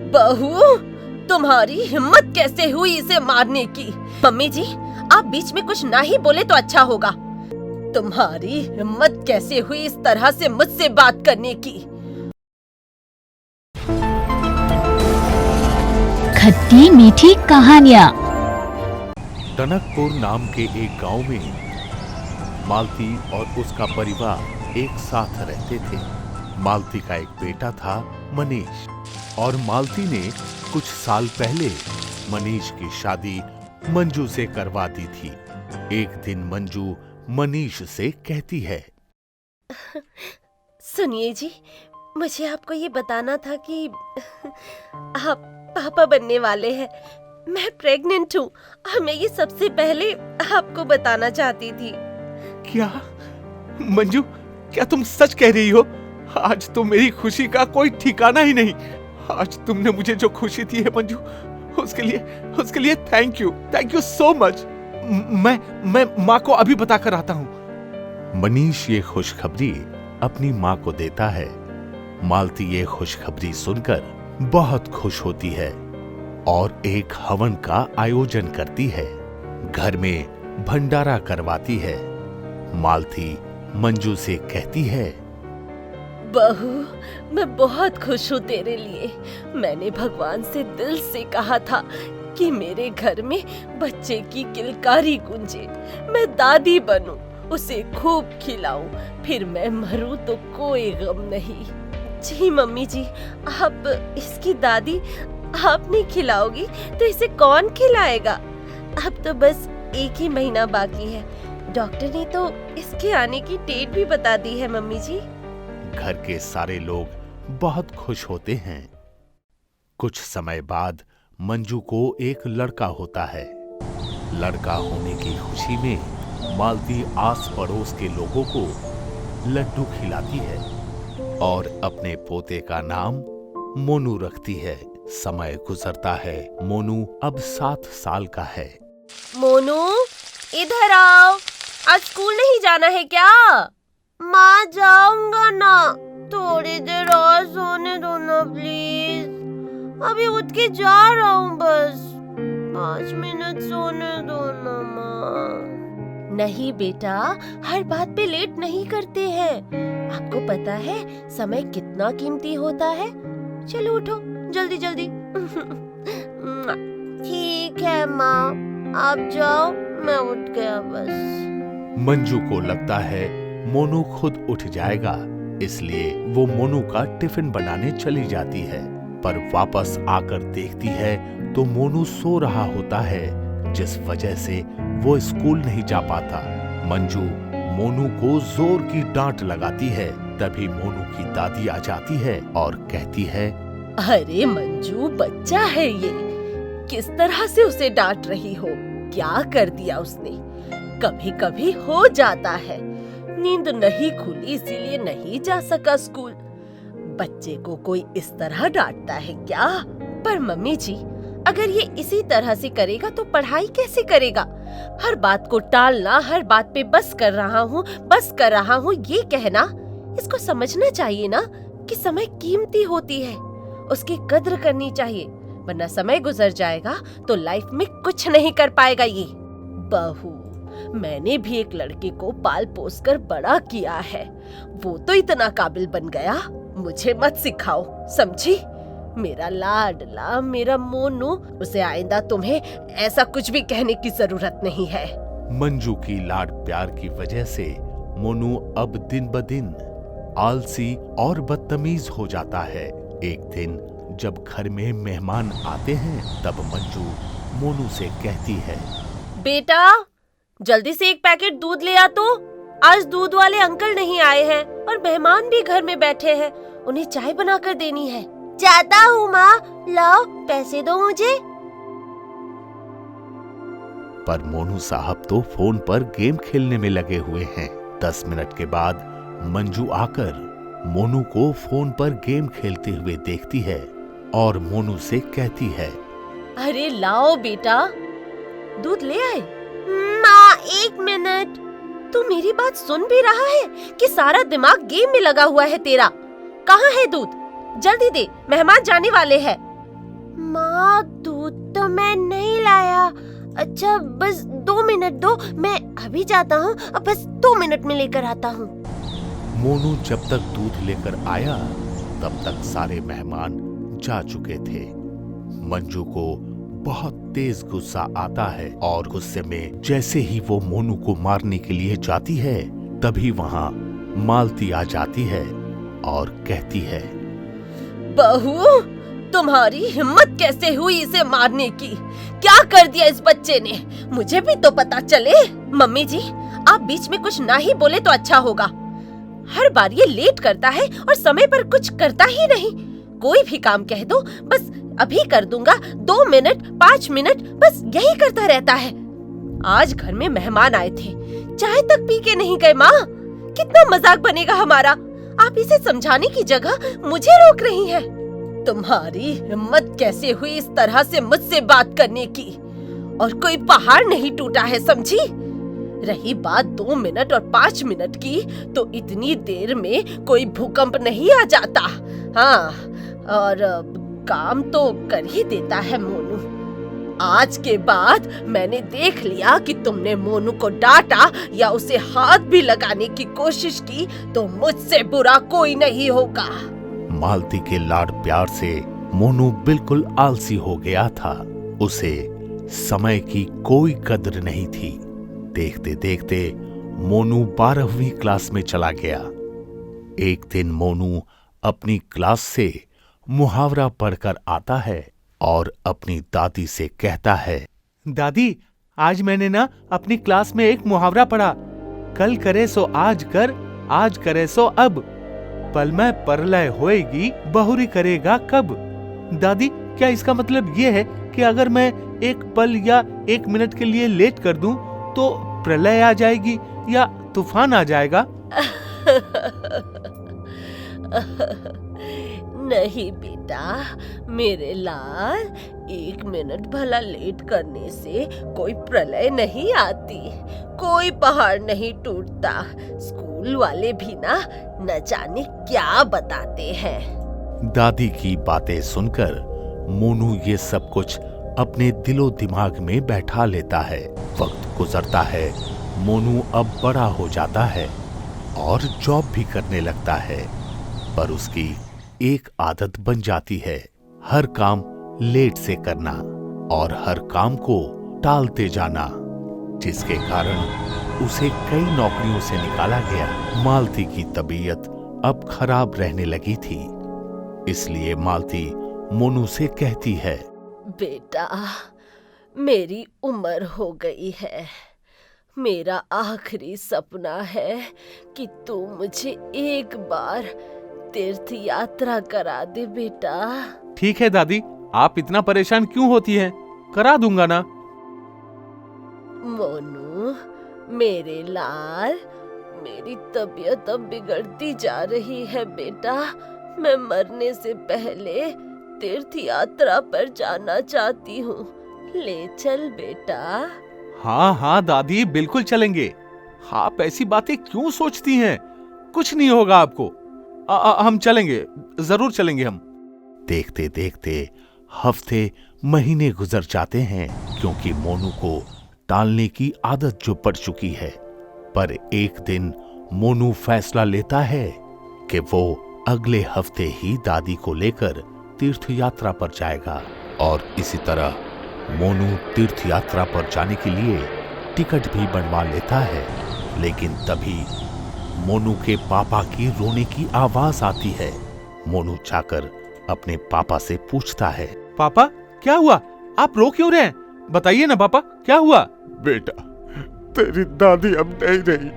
बहू, तुम्हारी हिम्मत कैसे हुई इसे मारने की? मम्मी जी, आप बीच में कुछ ना ही बोले तो अच्छा होगा। तुम्हारी हिम्मत कैसे हुई इस तरह से मुझसे बात करने की? खट्टी मीठी कहानियाँ। टनकपुर नाम के एक गांव में मालती और उसका परिवार एक साथ रहते थे। मालती का एक बेटा था, मनीष, और मालती ने कुछ साल पहले मनीष की शादी मंजू से करवा दी थी। एक दिन मंजू मनीष से कहती है, सुनिए जी, मुझे आपको ये बताना था कि आप पापा बनने वाले हैं। मैं प्रेग्नेंट हूँ और मैं ये सबसे पहले आपको बताना चाहती थी। क्या मंजू, क्या तुम सच कह रही हो? आज तो मेरी खुशी का कोई ठिकाना ही नहीं। आज तुमने मुझे जो खुशी दी है मंजू, उसके लिए थैंक यू सो मच। मैं माँ को अभी बताकर आता हूँ। मनीष ये खुशखबरी अपनी माँ को देता है। मालती ये खुशखबरी सुनकर बहुत खुश होती है और एक हवन का आयोजन करती है। घर में भंडारा करवाती है। मालती मंजू से कहती है, बहू, मैं बहुत खुश हूँ तेरे लिए। मैंने भगवान से दिल से कहा था कि मेरे घर में बच्चे की किलकारी गूंजे, मैं दादी बनूं, उसे खूब खिलाऊं, फिर मैं मरूं तो कोई गम नहीं। जी मम्मी जी, आप इसकी दादी आप नहीं खिलाओगी तो इसे कौन खिलाएगा? अब तो बस एक ही महीना बाकी है। डॉक्टर ने तो इसके आने की डेट भी बता दी है मम्मी जी। घर के सारे लोग बहुत खुश होते हैं। कुछ समय बाद मंजू को एक लड़का होता है। लड़का होने की खुशी में मालती आस पड़ोस के लोगों को लड्डू खिलाती है और अपने पोते का नाम मोनू रखती है। समय गुजरता है। मोनू अब 7 साल का है। मोनू, इधर आओ। आज स्कूल नहीं जाना है क्या? माँ, जाऊंगा ना, थोड़ी देर और सोने दो ना प्लीज। अभी उठ के जा रहा हूँ, बस 5 मिनट सोने दो ना माँ। नहीं बेटा, हर बात पे लेट नहीं करते हैं। आपको पता है समय कितना कीमती होता है। चलो उठो जल्दी जल्दी। ठीक है माँ, आप जाओ, मैं उठ गया बस। मंजू को लगता है मोनू खुद उठ जाएगा, इसलिए वो मोनू का टिफिन बनाने चली जाती है। पर वापस आकर देखती है तो मोनू सो रहा होता है, जिस वजह से वो स्कूल नहीं जा पाता। मंजू मोनू को जोर की डांट लगाती है। तभी मोनू की दादी आ जाती है और कहती है, अरे मंजू, बच्चा है ये, किस तरह से उसे डांट रही हो? क्या कर दिया उसने? कभी कभी हो जाता है, नींद नहीं खुली इसीलिए नहीं जा सका स्कूल। बच्चे को कोई इस तरह डांटता है क्या? पर मम्मी जी, अगर ये इसी तरह से करेगा तो पढ़ाई कैसे करेगा? हर बात को टालना, हर बात पे बस कर रहा हूँ ये कहना, इसको समझना चाहिए ना कि समय कीमती होती है, उसकी कद्र करनी चाहिए, वरना समय गुजर जाएगा तो लाइफ में कुछ नहीं कर पाएगा ये। बहू, मैंने भी एक लड़के को पाल पोस कर बड़ा किया है, वो तो इतना काबिल बन गया, मुझे मत सिखाओ, समझी? मेरा लाडला, मेरा मोनू, उसे आइंदा तुम्हें ऐसा कुछ भी कहने की जरूरत नहीं है। मंजू की लाड प्यार की वजह से मोनू अब दिन ब दिन आलसी और बदतमीज हो जाता है। एक दिन जब घर में मेहमान आते हैं तब मंजू मोनू से कहती है, बेटा, जल्दी से एक पैकेट दूध ले आ तो। आज दूध वाले अंकल नहीं आए हैं और मेहमान भी घर में बैठे हैं, उन्हें चाय बनाकर देनी है। जाता हूँ माँ, लाओ पैसे दो मुझे। पर मोनू साहब तो फोन पर गेम खेलने में लगे हुए हैं। 10 मिनट के बाद मंजू आकर मोनू को फोन पर गेम खेलते हुए देखती है और मोनू से कहती है, अरे लाओ बेटा, दूध ले आए। माँ, 1 मिनट, तू मेरी बात सुन भी रहा है कि सारा दिमाग गेम में लगा हुआ है तेरा? कहाँ है दूध? जल्दी दे, मेहमान जाने वाले हैं। माँ, दूध तो मैं नहीं लाया। अच्छा, बस 2 मिनट दो, मैं अभी जाता हूँ, बस 2 मिनट में लेकर आता हूँ। मोनू जब तक दूध लेकर आया तब तक सारे मेहमान जा चुके थे। मंजू को बहुत तेज गुस्सा आता है और गुस्से में जैसे ही वो मोनू को मारने के लिए जाती है तभी वहाँ मालती आ जाती है और कहती है, बहू, तुम्हारी हिम्मत कैसे हुई इसे मारने की? क्या कर दिया इस बच्चे ने? मुझे भी तो पता चले। मम्मी जी, आप बीच में कुछ ना ही बोले तो अच्छा होगा। हर बार ये लेट करता है और समय पर कुछ करता ही नहीं। कोई भी काम कह दो, बस अभी कर दूंगा, 2 मिनट 5 मिनट, बस यही करता रहता है। आज घर में मेहमान आए थे, चाय तक पी के नहीं गए। माँ, कितना मजाक बनेगा हमारा। आप इसे समझाने की जगह मुझे रोक रही हैं। तुम्हारी हिम्मत कैसे हुई इस तरह से मुझसे बात करने की? और कोई पहाड़ नहीं टूटा है, समझी? रही बात 2 मिनट और 5 मिनट की, तो इतनी देर में कोई भूकंप नहीं आ जाता। हाँ, और काम तो कर ही देता है मोनू। आज के बाद मैंने देख लिया कि तुमने मोनू को डांटा या उसे हाथ भी लगाने की कोशिश की तो मुझसे बुरा कोई नहीं होगा। मालती के लाड प्यार से मोनू बिल्कुल आलसी हो गया था। उसे समय की कोई कदर नहीं थी। देखते देखते मोनू 12वीं क्लास में चला गया। एक दिन मोनू अपनी क्लास से मुहावरा पढ़कर आता है और अपनी दादी से कहता है, दादी, आज मैंने ना अपनी क्लास में एक मुहावरा पढ़ा। कल करे सो आज कर, आज करे सो अब, पल में परलय होएगी, बहुरी करेगा कब। दादी, क्या इसका मतलब ये है कि अगर मैं एक पल या 1 मिनट के लिए लेट कर दूं तो प्रलय आ जाएगी या तूफान आ जाएगा? नहीं बेटा, मेरे लाल, 1 मिनट भला लेट करने से कोई प्रलय नहीं आती, कोई पहाड़ नहीं टूटता। स्कूल वाले भी ना न जाने क्या बताते हैं। दादी की बातें सुनकर मोनू ये सब कुछ अपने दिलो दिमाग में बैठा लेता है। वक्त गुजरता है, मोनू अब बड़ा हो जाता है और जॉब भी करने लगता है, पर उसकी एक आदत बन जाती है, हर काम लेट से करना और हर काम को टालते जाना, जिसके कारण उसे कई नौकरियों से निकाला गया। मालती की तबीयत अब खराब रहने लगी थी, इसलिए मालती मोनू से कहती है, बेटा, मेरी उम्र हो गई है। मेरा आखिरी सपना है कि तू मुझे एक बार तीर्थ यात्रा करा दे बेटा। ठीक है दादी, आप इतना परेशान क्यों होती हैं? करा दूंगा ना। मोनू, मेरे लाल, मेरी तबीयत अब बिगड़ती जा रही है बेटा। मैं मरने से पहले तीर्थ यात्रा पर जाना चाहती हूँ, ले चल बेटा। हाँ हाँ दादी, बिल्कुल चलेंगे। आप ऐसी बातें क्यों सोचती हैं? कुछ नहीं होगा आपको। हम चलेंगे, जरूर चलेंगे हम। देखते देखते हफ्ते महीने गुजर जाते हैं, क्योंकि मोनू को टालने की आदत जो पड़ चुकी है। पर एक दिन मोनू फैसला लेता है कि वो अगले हफ्ते ही दादी को लेकर तीर्थ यात्रा पर जाएगा। और इसी तरह मोनू तीर्थ यात्रा पर जाने के लिए टिकट भी बनवा लेता है। लेकिन तभी मोनू के पापा की रोने की आवाज आती है। मोनू जाकर अपने पापा से पूछता है, पापा क्या हुआ? आप रो क्यों रहे हैं? बताइए ना पापा, क्या हुआ? बेटा, तेरी दादी अब नहीं रही,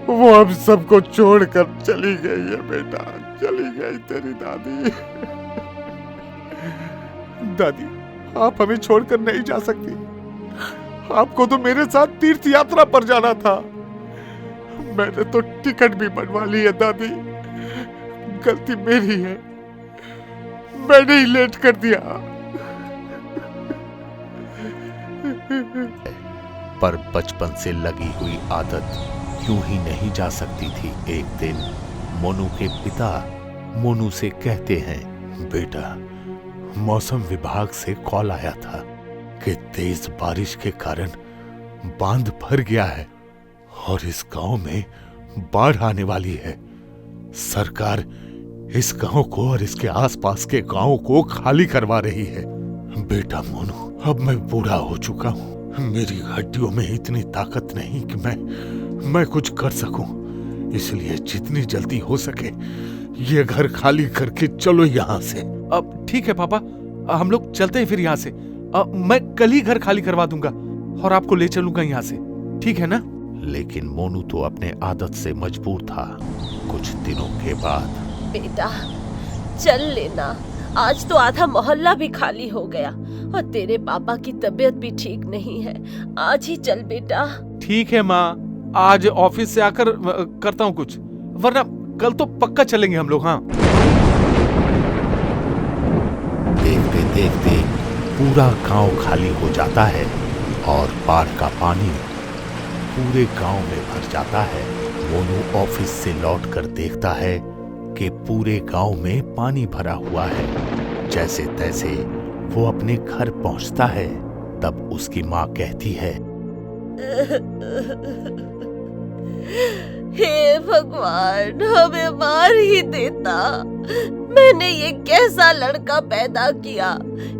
वो अब सबको छोड़कर चली गई है बेटा, चली गई तेरी दादी। दादी, आप हमें छोड़कर नहीं जा सकती। आपको तो मेरे साथ तीर्थ यात्रा पर जाना था। मैंने तो टिकट भी बनवा ली है दादी, गलती मेरी है, मैंने ही लेट कर दिया। पर बचपन से लगी हुई आदत यूं ही नहीं जा सकती थी। एक दिन मोनू के पिता मोनू से कहते हैं, बेटा, मौसम विभाग से कॉल आया था कि तेज बारिश के कारण बांध भर गया है और इस गांव में बाढ़ आने वाली है। सरकार इस गांव को और इसके आसपास के गांवों को खाली करवा रही है। बेटा मोनू, अब मैं बूढ़ा हो चुका हूँ। मेरी हड्डियों में इतनी ताकत नहीं कि मैं कुछ कर सकूं। इसलिए जितनी जल्दी हो सके ये घर खाली करके चलो यहाँ से। अब ठीक है पापा, हम लोग चलते हैं फिर यहाँ से। मैं कल ही घर खाली करवा दूंगा और आपको ले चलूंगा यहाँ से, ठीक है ना? लेकिन मोनू तो अपने आदत से मजबूर था। कुछ दिनों के बाद बेटा चल लेना, आज तो आधा मोहल्ला भी खाली हो गया और तेरे पापा की तबीयत भी ठीक नहीं है। आज ही चल बेटा। ठीक है माँ, आज ऑफिस से आकर करता हूँ कुछ, वरना कल तो पक्का चलेंगे हम लोग। हाँ, देखते देखते पूरा गांव खाली हो जाता है और बाढ़ का पानी पूरे गांव में भर जाता है। मोनू ऑफिस से लौटकर देखता है कि पूरे गांव में पानी भरा हुआ है। जैसे तैसे वो अपने घर पहुंचता है, तब उसकी माँ कहती है, हे भगवान, हमें मार ही देता। मैंने ये कैसा लड़का पैदा किया,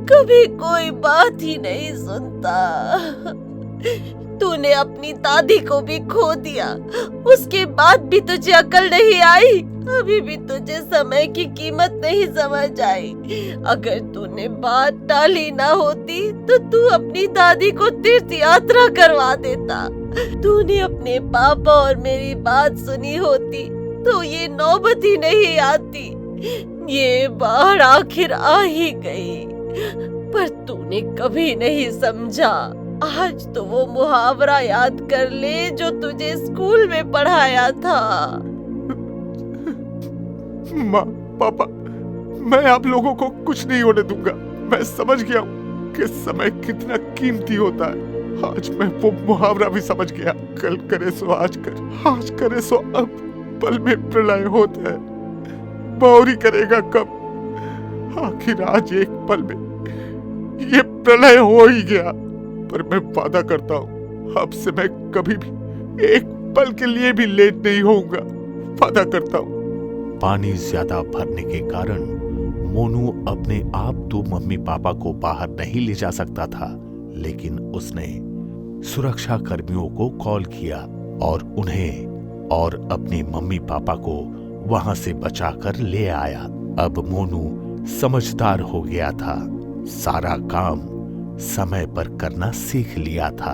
कभी कोई बात ही नहीं सुनता। तूने अपनी दादी को भी खो दिया, उसके बाद भी तुझे अकल नहीं आई। अभी भी तुझे समय की कीमत नहीं समझ आई। अगर तूने बात टाली ना होती तो तू अपनी दादी को तीर्थ यात्रा करवा देता। तूने अपने पापा और मेरी बात सुनी होती तो ये नौबत ही नहीं आती। ये बाढ़ आखिर आ ही गई, पर तूने कभी नहीं समझा। आज तो वो मुहावरा याद कर ले जो तुझे स्कूल में पढ़ाया था। माँ, पापा, मैं आप लोगों को कुछ नहीं होने दूंगा। मैं समझ गया हूँ कि समय कितना कीमती होता है। आज मैं वो मुहावरा भी समझ गया, कल करे सो आज कर, आज करे सो अब, पल में प्रलय होता है, बावरी करेगा कब। आखिर आज एक पल में ये प्रलय हो ही गया। पर मैं वादा करता हूँ, अब से मैं कभी भी एक पल के लिए भी लेट नहीं होऊंगा। वादा करता हूँ। पानी ज्यादा भरने के कारण मोनू अपने आप तो मम्मी पापा को बाहर नहीं ले जा सकता था, लेकिन उसने सुरक्षा कर्मियों को कॉल किया और उन्हें और अपने मम्मी पापा को वहां से बचाकर ले आया। अब मोनू समझदार हो गया था, सारा काम समय पर करना सीख लिया था।